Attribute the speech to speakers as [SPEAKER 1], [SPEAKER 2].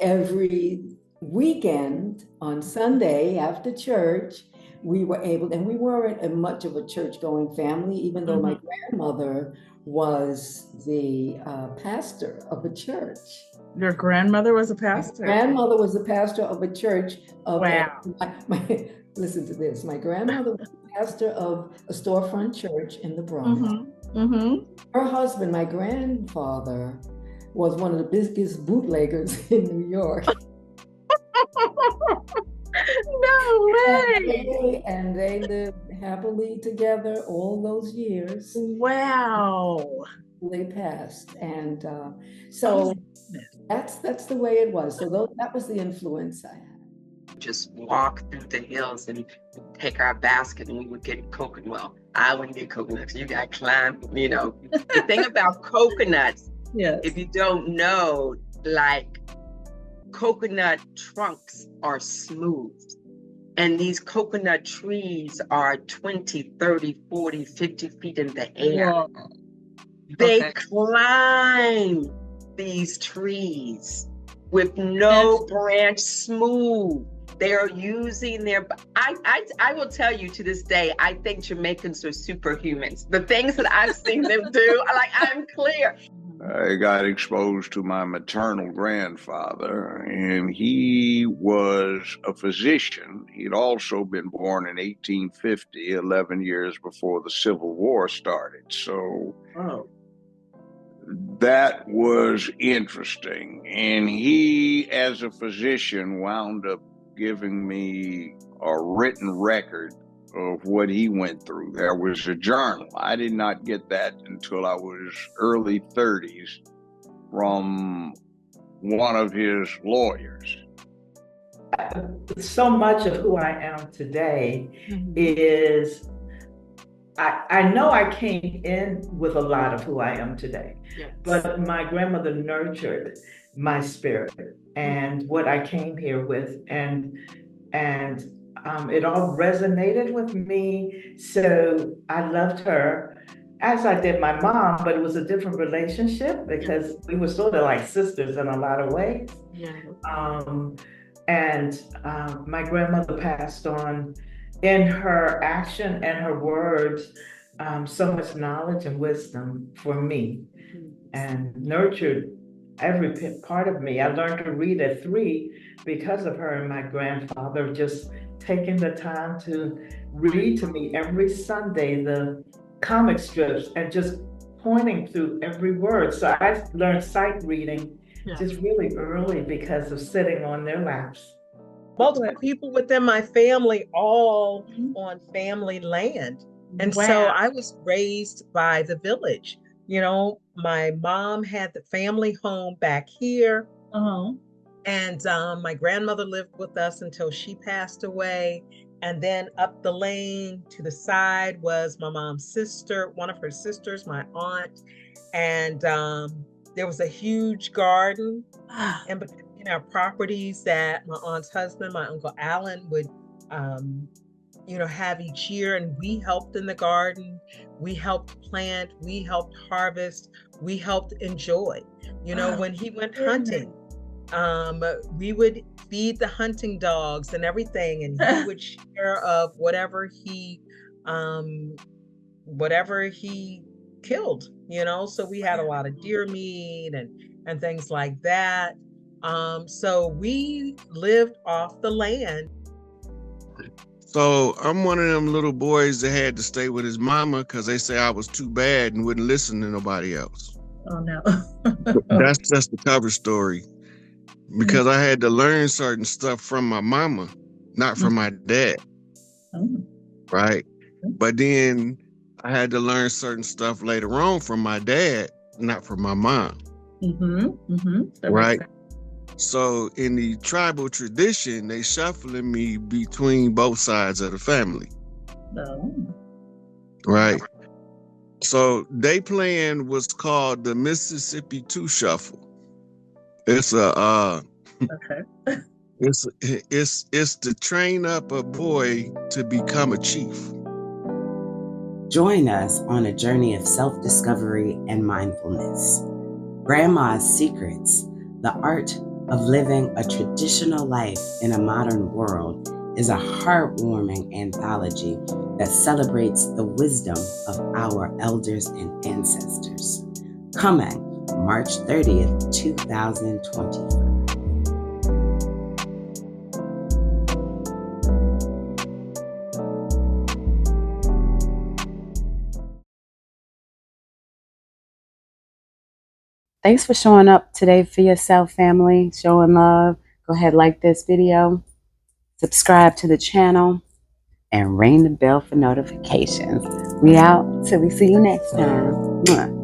[SPEAKER 1] every weekend on Sunday after church, we were able, and we weren't much of a church-going family, even though my grandmother was the pastor of a church.
[SPEAKER 2] Your grandmother was a pastor?
[SPEAKER 1] My grandmother was the pastor of a church.
[SPEAKER 2] Wow.
[SPEAKER 1] Listen to this. My grandmother was the pastor of a storefront church in the Bronx. Her husband, my grandfather, was one of the biggest bootleggers in New York.
[SPEAKER 2] No way!
[SPEAKER 1] And they lived happily together all those years.
[SPEAKER 2] Wow.
[SPEAKER 1] They passed. And so that's the way it was. So that was the influence I had.
[SPEAKER 3] Just walk through the hills and take our basket and we would get coconut. Well, I wouldn't get coconuts. You got to climb, you know. The thing about coconuts, if you don't know, like coconut trunks are smooth. And these coconut trees are 20, 30, 40, 50 feet in the air. Whoa. They climb these trees with no branch, smooth. They are using their, I will tell you to this day, I think Jamaicans are superhumans. The things that I've seen them do, I'm clear.
[SPEAKER 4] I got exposed to my maternal grandfather, and he was a physician. He'd also been born in 1850, 11 years before the Civil War started. So that was interesting. And he, as a physician, wound up giving me a written record of what he went through. There was a journal. I did not get that until I was early 30s from one of his lawyers.
[SPEAKER 5] So much of who I am today is, I know I came in with a lot of who I am today, but my grandmother nurtured my spirit and what I came here with, and it all resonated with me. So I loved her as I did my mom, but it was a different relationship because we were sort of like sisters in a lot of ways. My grandmother passed on in her action and her words, so much knowledge and wisdom for me, and nurtured every part of me. I learned to read at 3 because of her and my grandfather just taking the time to read to me every Sunday the comic strips and just pointing through every word. So I learned sight reading just really early because of sitting on their laps.
[SPEAKER 6] Multiple people within my family, all on family land. And so I was raised by the village. You know, my mom had the family home back here. And my grandmother lived with us until she passed away. And then up the lane to the side was my mom's sister, one of her sisters, my aunt. And there was a huge garden in between our properties that my aunt's husband, my Uncle Alan, would have each year. And we helped in the garden. We helped plant. We helped harvest. We helped enjoy. When he went hunting, we would feed the hunting dogs and everything, and he would share of whatever he killed, so we had a lot of deer meat and things like that. So we lived off the land.
[SPEAKER 7] So I'm one of them little boys that had to stay with his mama because they say I was too bad and wouldn't listen to nobody else.
[SPEAKER 2] Oh no.
[SPEAKER 7] That's just the cover story. Because I had to learn certain stuff from my mama, not from my dad. Right? But then I had to learn certain stuff later on from my dad, not from my mom. Right? So in the tribal tradition, they shuffling me between both sides of the family. Right? So they playing what's called the Mississippi 2 Shuffle. It's it's to train up a boy to become a chief.
[SPEAKER 8] Join us on a journey of self-discovery and mindfulness. Grandma's Secrets, the art of living a traditional life in a modern world is a heartwarming anthology that celebrates the wisdom of our elders and ancestors. Coming March 30th, 2024. Thanks for showing up today for yourself, family, showing love. Go ahead, like this video, subscribe to the channel, and ring the bell for notifications. We out till we see you next time. Mwah.